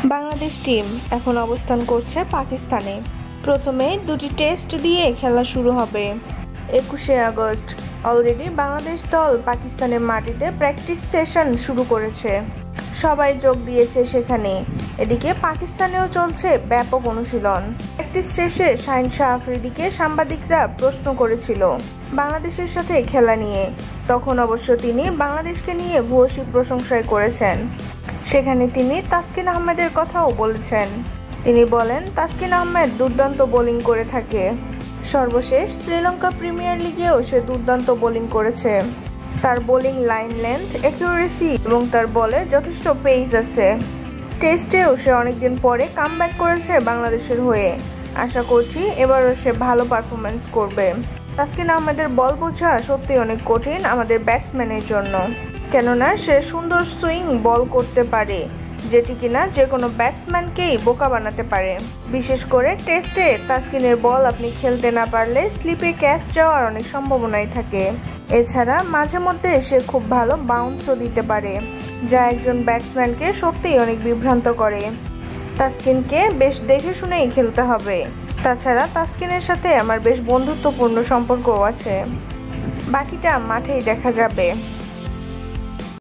Bangladesh team এখন অবস্থান করছে পাকিস্তানে। প্রথমে দুটি টেস্ট দিয়ে খেলা শুরু হবে 21শে আগস্ট। অলরেডি বাংলাদেশ দল পাকিস্তানের মাটিতে প্র্যাকটিস সেশন শুরু করেছে, সবাই যোগ দিয়েছে সেখানে। এদিকে পাকিস্তানেও চলছে ব্যাপক অনুশীলন। প্র্যাকটিস শেষে শাহিন শাহ আফ্রিদিকে সাংবাদিকরা প্রশ্ন করেছিল বাংলাদেশের সাথে খেলা নিয়ে। তখন অবশ্য তিনি বাংলাদেশকে নিয়ে ভূয়সী প্রশংসাই করেছেন। সেখানে তিনি তাসকিন আহমেদের কথাও বলেছেন। তিনি বলেন, তাসকিন আহমেদ দুর্দান্ত বোলিং করে থাকে। সর্বশেষ শ্রীলঙ্কা প্রিমিয়ার লিগেও সে দুর্দান্ত বোলিং করেছে। তার বোলিং লাইন লেন্থ, অ্যাকুরেসি এবং তার বলে যথেষ্ট পেস আছে। টেস্টেও সে অনেকদিন পরে কামব্যাক করেছে বাংলাদেশের হয়ে। আশা করছি এবারও সে ভালো পারফরমেন্স করবে। তাসকিন আহমেদের বল বোঝা সত্যি অনেক কঠিন আমাদের ব্যাটসম্যানের জন্য, কেননা সে সুন্দর সুইং বল করতে পারে, যেটি কিনা যে কোনো ব্যাটসম্যানকেই বোকা বানাতে পারে। বিশেষ করে টেস্টে তাসকিনের বল আপনি খেলতে না পারলে স্লিপে ক্যাচ যাওয়ার অনেক সম্ভাবনাই থাকে। এছাড়া মাঝে মধ্যে সে খুব ভালো বাউন্সও দিতে পারে, যা একজন ব্যাটসম্যানকে সত্যিই অনেক বিভ্রান্ত করে। তাসকিনকে বেশ দেখে শুনেই খেলতে হবে। তাছাড়া তাসকিনের সাথে আমার বেশ বন্ধুত্বপূর্ণ সম্পর্কও আছে। বাকিটা মাঠেই দেখা যাবে।